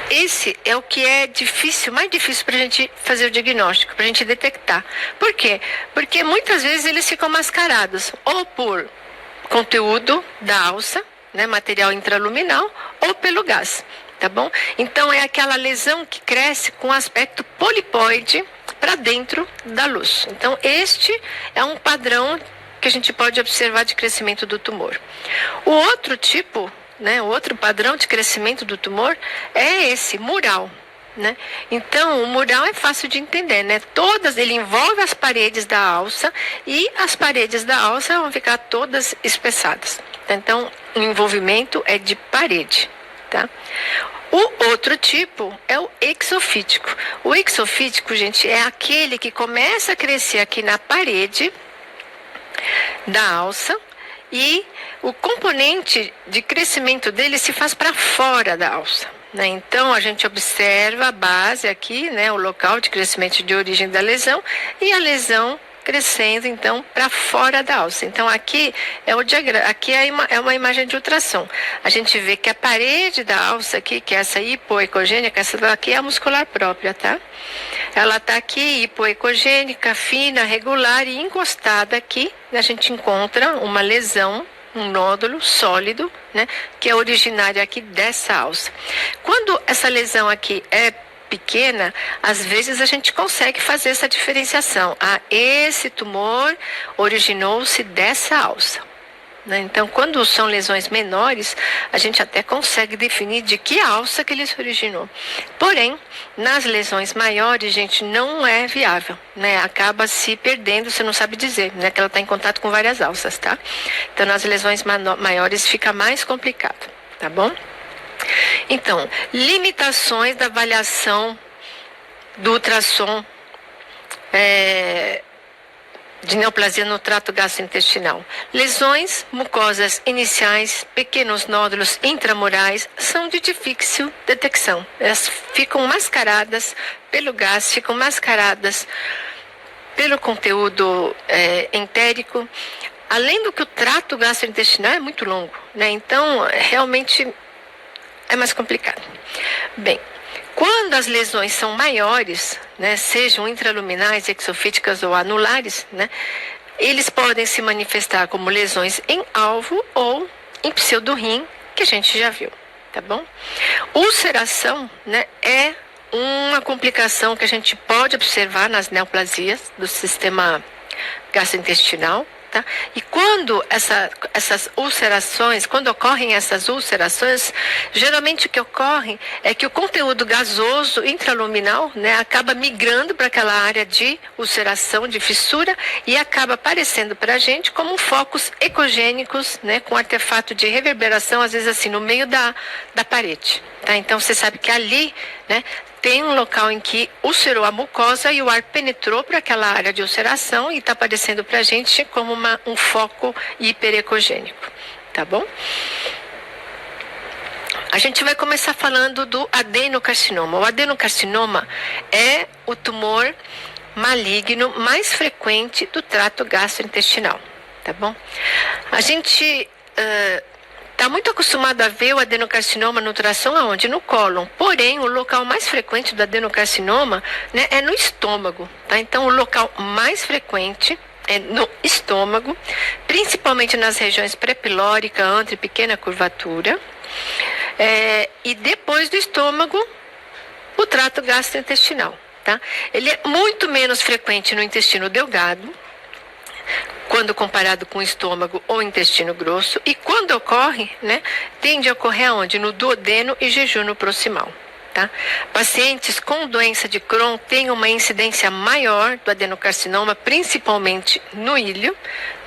esse é o que é difícil, mais difícil para a gente fazer o diagnóstico, para a gente detectar. Por quê? Porque muitas vezes eles ficam mascarados, ou por conteúdo da alça, né, material intraluminal, ou pelo gás, tá bom? Então é aquela lesão que cresce com aspecto polipoide para dentro da luz. Então este é um padrão que a gente pode observar de crescimento do tumor. O outro tipo, né, o outro padrão de crescimento do tumor é esse, mural. Né? Então, o mural é fácil de entender, né? Ele envolve as paredes da alça e as paredes da alça vão ficar todas espessadas. Então, o envolvimento é de parede, tá? O outro tipo é o exofítico. O exofítico, gente, é aquele que começa a crescer aqui na parede da alça e o componente de crescimento dele se faz para fora da alça. Né? Então, a gente observa a base aqui, né, o local de crescimento de origem da lesão e a lesão crescendo, então, para fora da alça. Então, aqui é o diagrama, aqui é uma imagem de ultrassom. A gente vê que a parede da alça aqui, que é essa hipoecogênica, essa daqui é a muscular própria, tá? Ela está aqui hipoecogênica, fina, regular e encostada aqui, a gente encontra uma lesão, um nódulo sólido, né, que é originário aqui dessa alça. Quando essa lesão aqui é pequena, às vezes a gente consegue fazer essa diferenciação. Ah, esse tumor originou-se dessa alça. Né? Então, quando são lesões menores, a gente até consegue definir de que alça que ele se originou. Porém, nas lesões maiores, gente, não é viável, né? Acaba se perdendo, você não sabe dizer, né? Que ela está em contato com várias alças, tá? Então, nas lesões maiores fica mais complicado, tá bom? Então, limitações da avaliação do ultrassom de neoplasia no trato gastrointestinal. Lesões mucosas iniciais, pequenos nódulos intramurais são de difícil detecção. Elas ficam mascaradas pelo gás, ficam mascaradas pelo conteúdo entérico. Além do que o trato gastrointestinal é muito longo, né? Então, realmente é mais complicado. Bem, quando as lesões são maiores, né, sejam intraluminais, exofíticas ou anulares, né, eles podem se manifestar como lesões em alvo ou em pseudorrim, que a gente já viu, tá bom? Ulceração, né, é uma complicação que a gente pode observar nas neoplasias do sistema gastrointestinal. Tá? E quando quando ocorrem essas ulcerações, geralmente o que ocorre é que o conteúdo gasoso intraluminal, né, acaba migrando para aquela área de ulceração, de fissura, e acaba aparecendo para a gente como focos ecogênicos, né, com artefato de reverberação, às vezes assim, no meio da parede. Tá? Então, você sabe que ali, né, tem um local em que ulcerou a mucosa e o ar penetrou para aquela área de ulceração e está aparecendo para a gente como um foco hiperecogênico, tá bom? A gente vai começar falando do adenocarcinoma. O adenocarcinoma é o tumor maligno mais frequente do trato gastrointestinal, tá bom? A gente está muito acostumado a ver o adenocarcinoma no ultrassom aonde? No cólon. Porém, o local mais frequente do adenocarcinoma, né, é no estômago. Tá? Então, o local mais frequente é no estômago, principalmente nas regiões pré-pilórica, antro e pequena curvatura. E depois do estômago, o trato gastrointestinal. Tá? Ele é muito menos frequente no intestino delgado, quando comparado com o estômago ou intestino grosso, e quando ocorre, né, tende a ocorrer aonde? No duodeno e jejum proximal. Tá? Pacientes com doença de Crohn têm uma incidência maior do adenocarcinoma, principalmente no ilho,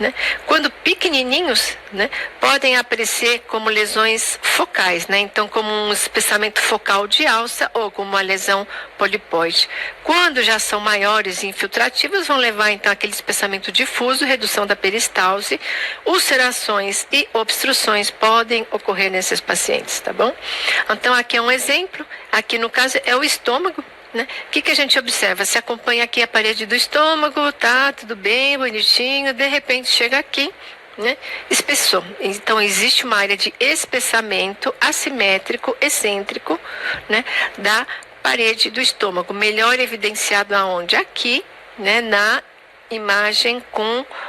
né? Quando pequenininhos, né, podem aparecer como lesões focais, né? Então, como um espessamento focal de alça ou como uma lesão polipoide. Quando já são maiores e infiltrativos, vão levar então aquele espessamento difuso, redução da peristalse, ulcerações e obstruções podem ocorrer nesses pacientes, tá bom? Então, aqui é um exemplo. Aqui, no caso, é o estômago, né? O que a gente observa? Se acompanha aqui a parede do estômago, tá tudo bem, bonitinho, de repente chega aqui, né, espessou. Então existe uma área de espessamento assimétrico, excêntrico, né, da parede do estômago, melhor evidenciado aonde? Aqui, né, na imagem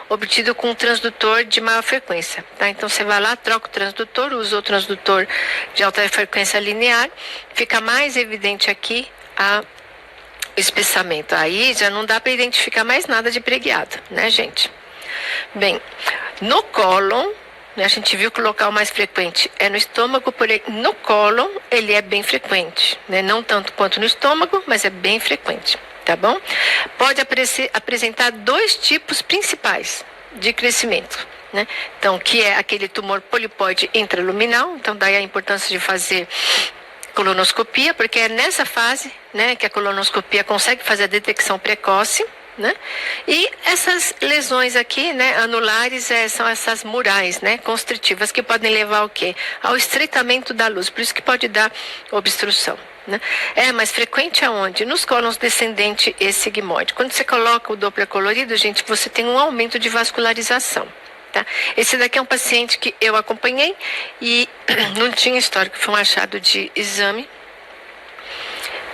obtido com um transdutor de maior frequência, tá? Então você vai lá, troca o transdutor, usa o transdutor de alta frequência linear, fica mais evidente aqui o espessamento. Aí já não dá para identificar mais nada de preguiado, né, gente? Bem, no cólon, né, a gente viu que o local mais frequente é no estômago, porém no cólon ele é bem frequente, né? Não tanto quanto no estômago, mas é bem frequente, tá bom? Pode apresentar dois tipos principais de crescimento, né? Então, que é aquele tumor polipoide intraluminal, então daí a importância de fazer colonoscopia, porque é nessa fase, né, que a colonoscopia consegue fazer a detecção precoce, né? E essas lesões aqui, né, anulares, são essas murais, né, constritivas, que podem levar ao quê? Ao estreitamento da luz, por isso que pode dar obstrução, né? É mais frequente aonde? Nos cólons descendente e sigmoide. Quando você coloca o Doppler colorido, gente, você tem um aumento de vascularização. Tá? Esse daqui é um paciente que eu acompanhei e não tinha histórico, foi um achado de exame.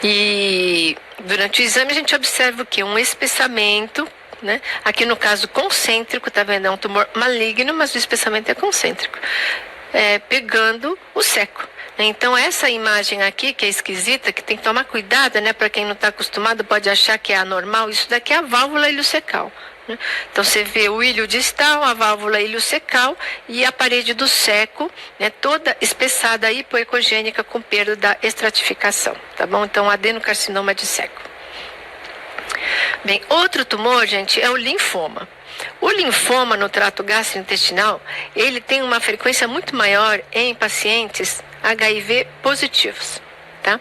E durante o exame a gente observa o quê? Um espessamento, né? Aqui no caso concêntrico, tá vendo? É um tumor maligno, mas o espessamento é concêntrico, pegando o seco. Então essa imagem aqui, que é esquisita, que tem que tomar cuidado, né? Para quem não está acostumado pode achar que é anormal, isso daqui é a válvula iliocecal. Então você vê o ilho distal, a válvula iliocecal e a parede do seco, né, toda espessada hipoecogênica com perda da estratificação, tá bom? Então adenocarcinoma de seco. Bem, outro tumor, gente, é o linfoma. O linfoma no trato gastrointestinal, ele tem uma frequência muito maior em pacientes HIV positivos. Tá?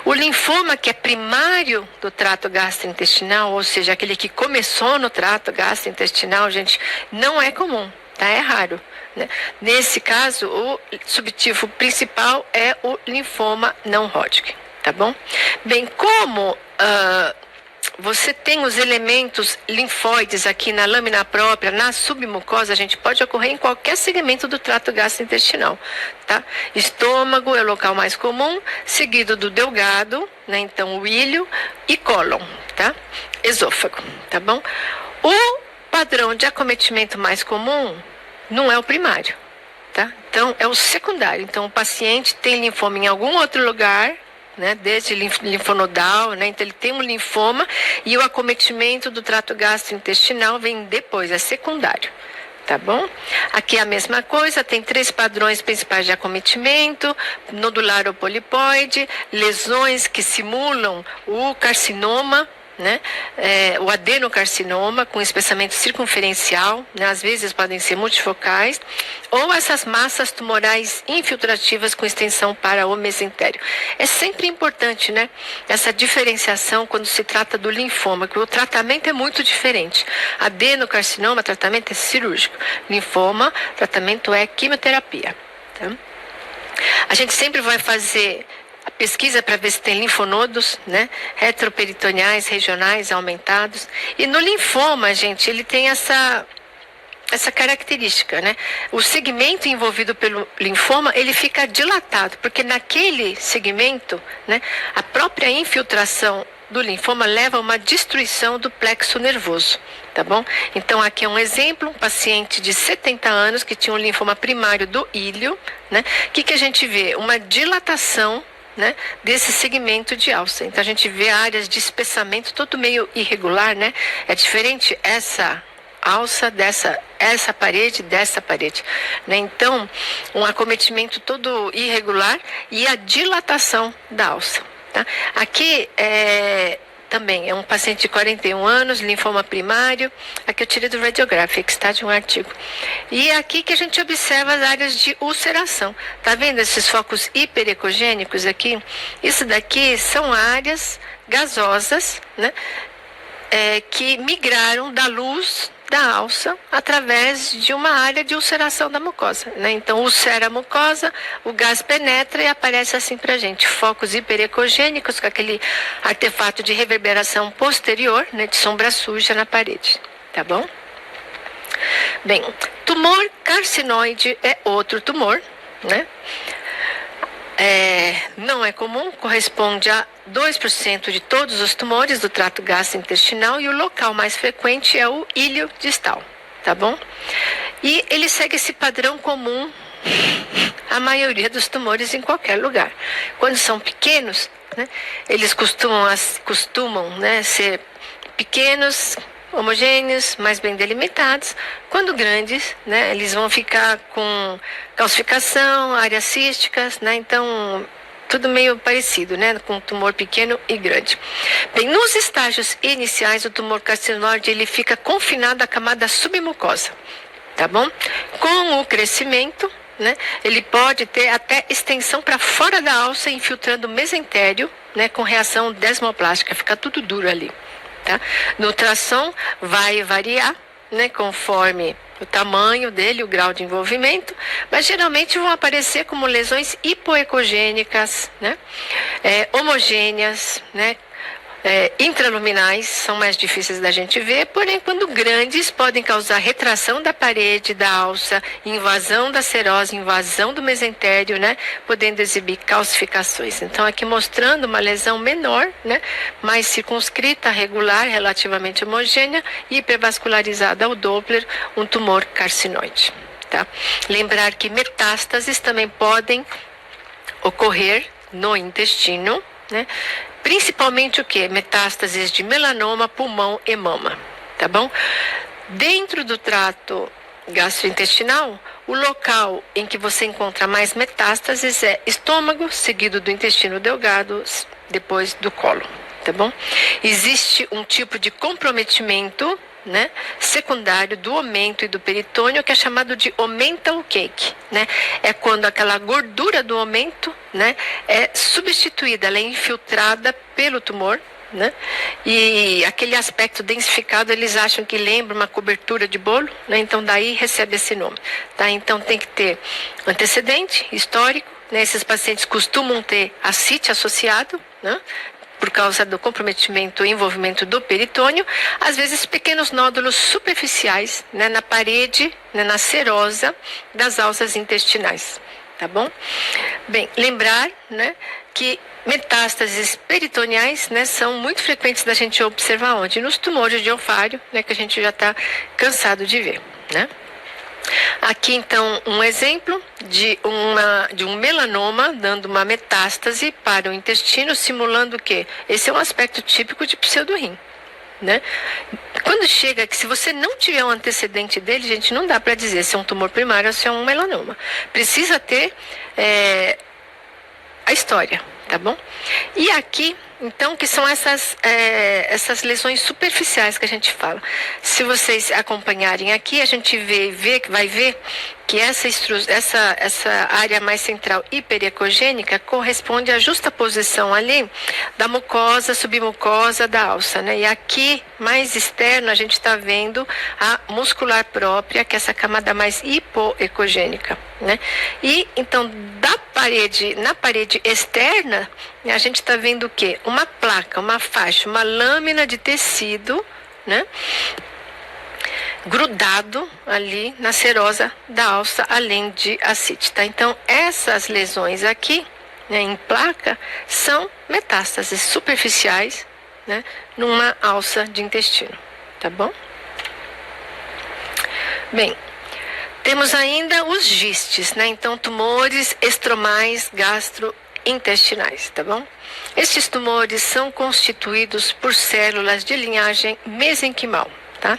O linfoma que é primário do trato gastrointestinal, ou seja, aquele que começou no trato gastrointestinal, gente, não é comum, tá? É raro, né? Nesse caso, o subtipo principal é o linfoma não Hodgkin, tá bom? Bem, como você tem os elementos linfóides aqui na lâmina própria, na submucosa, a gente pode ocorrer em qualquer segmento do trato gastrointestinal, tá? Estômago é o local mais comum, seguido do delgado, né? Então o ilho e cólon, tá? Esôfago, tá bom? O padrão de acometimento mais comum não é o primário, tá? Então é o secundário. Então o paciente tem linfoma em algum outro lugar, né, desde linfonodal, né, então ele tem um linfoma e o acometimento do trato gastrointestinal vem depois, é secundário, tá bom? Aqui é a mesma coisa, tem 3 padrões principais de acometimento: nodular ou polipoide, lesões que simulam o carcinoma, né? O adenocarcinoma com espessamento circunferencial, né? Às vezes podem ser multifocais, ou essas massas tumorais infiltrativas com extensão para o mesentério. É sempre importante, né, essa diferenciação quando se trata do linfoma, que o tratamento é muito diferente. Adenocarcinoma, tratamento é cirúrgico. Linfoma, tratamento é quimioterapia, tá? A gente sempre vai fazer a pesquisa para ver se tem linfonodos, né, retroperitoneais, regionais aumentados. E no linfoma, gente, ele tem essa característica, né? O segmento envolvido pelo linfoma, ele fica dilatado, porque naquele segmento, né, a própria infiltração do linfoma leva a uma destruição do plexo nervoso, tá bom? Então aqui é um exemplo, um paciente de 70 anos que tinha um linfoma primário do ilho, né? O que a gente vê? Uma dilatação, né, desse segmento de alça. Então a gente vê áreas de espessamento todo meio irregular, né? É diferente essa alça essa parede dessa parede, né? Então um acometimento todo irregular e a dilatação da alça, tá? Aqui também é um paciente de 41 anos, linfoma primário. Aqui eu tirei do Radiographics, tá? De um artigo. E é aqui que a gente observa as áreas de ulceração. Tá vendo esses focos hiperecogênicos aqui? Isso daqui são áreas gasosas, né? Que migraram da luz da alça através de uma área de ulceração da mucosa, né? Então ulcera a mucosa, o gás penetra e aparece assim pra gente, focos hiperecogênicos com aquele artefato de reverberação posterior, né, de sombra suja na parede, tá bom? Bem, tumor carcinoide é outro tumor, né? Não é comum, corresponde a 2% de todos os tumores do trato gastrointestinal e o local mais frequente é o ilho distal, tá bom? E ele segue esse padrão comum a maioria dos tumores em qualquer lugar. Quando são pequenos, né, eles costumam, né, ser pequenos, homogêneos, mais bem delimitados. Quando grandes, né, eles vão ficar com calcificação, áreas císticas, né, então tudo meio parecido, né, com tumor pequeno e grande. Bem, nos estágios iniciais, o tumor carcinoide ele fica confinado à camada submucosa, tá bom? Com o crescimento, né, ele pode ter até extensão para fora da alça, infiltrando o mesentério, né, com reação desmoplástica, fica tudo duro ali. Tá? No ultrassom vai variar, né, conforme o tamanho dele, o grau de envolvimento, mas geralmente vão aparecer como lesões hipoecogênicas, né, homogêneas, né, intraluminais, são mais difíceis da gente ver, porém quando grandes podem causar retração da parede da alça, invasão da serose, invasão do mesentério, né, podendo exibir calcificações. Então aqui mostrando uma lesão menor, né, mais circunscrita, regular, relativamente homogênea, hipervascularizada ao Doppler, um tumor carcinoide. Tá? Lembrar que metástases também podem ocorrer no intestino, né? Principalmente o que? Metástases de melanoma, pulmão e mama, tá bom? Dentro do trato gastrointestinal, o local em que você encontra mais metástases é estômago, seguido do intestino delgado, depois do colo, tá bom? Existe um tipo de comprometimento, né, secundário do omento e do peritônio, que é chamado de omental cake, né? É quando aquela gordura do omento, né, é substituída, ela é infiltrada pelo tumor, né? E aquele aspecto densificado eles acham que lembra uma cobertura de bolo, né? Então daí recebe esse nome, tá? Então tem que ter antecedente histórico, né? Esses pacientes costumam ter ascite associado, né, por causa do comprometimento e envolvimento do peritônio, às vezes pequenos nódulos superficiais, né, na parede, né, na serosa das alças intestinais, tá bom? Bem, lembrar, né, que metástases peritoneais, né, são muito frequentes da gente observar onde? Nos tumores de ofário, né, que a gente já está cansado de ver, né? Aqui então um exemplo de um melanoma dando uma metástase para o intestino, simulando o quê? Esse é um aspecto típico de pseudorrim, né? Quando chega que se você não tiver um antecedente dele, gente, não dá para dizer se é um tumor primário ou se é um melanoma. Precisa ter a história, tá bom? E aqui, então, que são essas lesões superficiais que a gente fala. Se vocês acompanharem aqui, a gente vai ver que essa área mais central hiperecogênica corresponde à justaposição ali da mucosa, submucosa da alça, né? E aqui, mais externo, a gente está vendo a muscular própria, que é essa camada mais hipoecogênica, né? E, então, na parede externa, a gente está vendo o quê? Uma placa, uma faixa, uma lâmina de tecido, né, grudado ali na serosa da alça, além de ascite, tá? Então, essas lesões aqui, né, em placa, são metástases superficiais, né, numa alça de intestino, tá bom? Bem, temos ainda os gistes, né? Então, tumores estromais gastrointestinais, tá bom? Estes tumores são constituídos por células de linhagem mesenquimal, tá?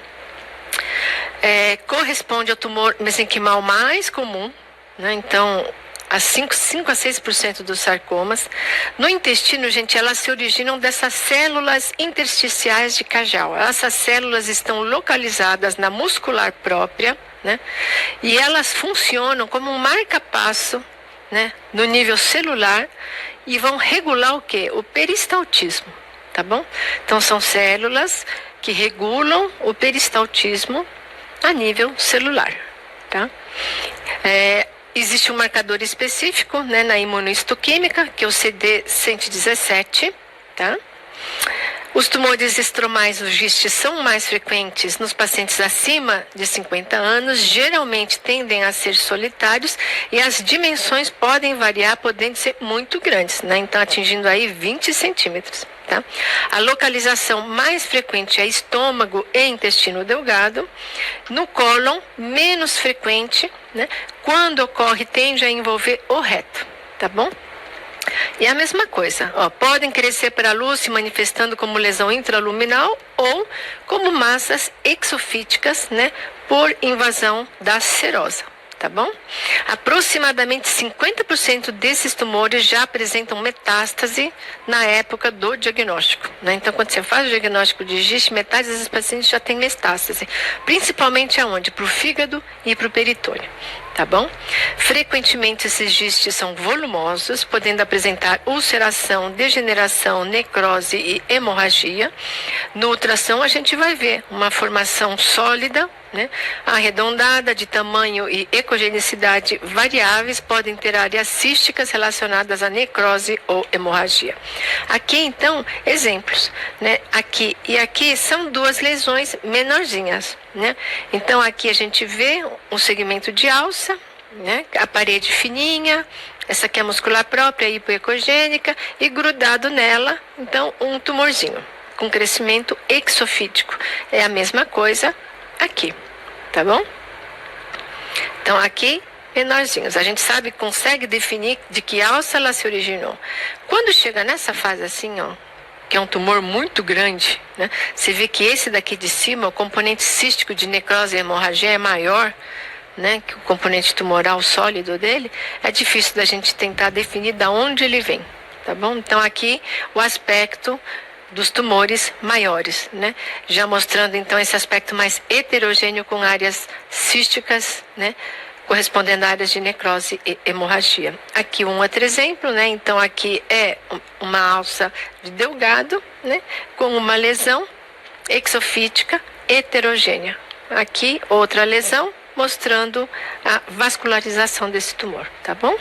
Corresponde ao tumor mesenquimal mais comum, né? Então, a 5 a 6% dos sarcomas. No intestino, gente, elas se originam dessas células intersticiais de Cajal. Essas células estão localizadas na muscular própria, né? E elas funcionam como um marca-passo, né, no nível celular e vão regular o quê? O peristaltismo, tá bom? Então, são células que regulam o peristaltismo a nível celular, tá? Existe um marcador específico, né, na imunohistoquímica, que é o CD117, tá? Os tumores estromais ou gistes são mais frequentes nos pacientes acima de 50 anos, geralmente tendem a ser solitários e as dimensões podem variar, podendo ser muito grandes, né? Então atingindo aí 20 centímetros. Tá? A localização mais frequente é estômago e intestino delgado. No cólon, menos frequente, né? Quando ocorre, tende a envolver o reto, tá bom? E a mesma coisa, ó, podem crescer para a luz se manifestando como lesão intraluminal ou como massas exofíticas, né, por invasão da serosa. Tá bom? Aproximadamente 50% desses tumores já apresentam metástase na época do diagnóstico, né? Então, quando você faz o diagnóstico de giste, metade desses pacientes já tem metástase, principalmente aonde? Para o fígado e para o peritônio. Tá bom? Frequentemente esses gistes são volumosos, podendo apresentar ulceração, degeneração, necrose e hemorragia. No ultrassom a gente vai ver uma formação sólida, né? Arredondada, de tamanho e ecogenicidade variáveis, podem ter áreas císticas relacionadas à necrose ou hemorragia. Aqui então, exemplos, né? Aqui e aqui são duas lesões menorzinhas, né? Então aqui a gente vê um segmento de alça, né? A parede fininha, essa aqui é a muscular própria, hipoecogênica, e grudado nela, então um tumorzinho com crescimento exofítico. É a mesma coisa aqui, tá bom? Então aqui menorzinhos, a gente sabe, consegue definir de que alça ela se originou. Quando chega nessa fase assim, ó, que é um tumor muito grande, né? Você vê que esse daqui de cima, o componente cístico de necrose e hemorragia é maior, né, que o componente tumoral sólido dele. É difícil da gente tentar definir de onde ele vem, tá bom? Então aqui o aspecto dos tumores maiores, né? Já mostrando então esse aspecto mais heterogêneo com áreas císticas, né? Correspondendo a áreas de necrose e hemorragia. Aqui um outro exemplo, né? Então aqui é uma alça de delgado, né? Com uma lesão exofítica heterogênea. Aqui outra lesão mostrando a vascularização desse tumor, tá bom?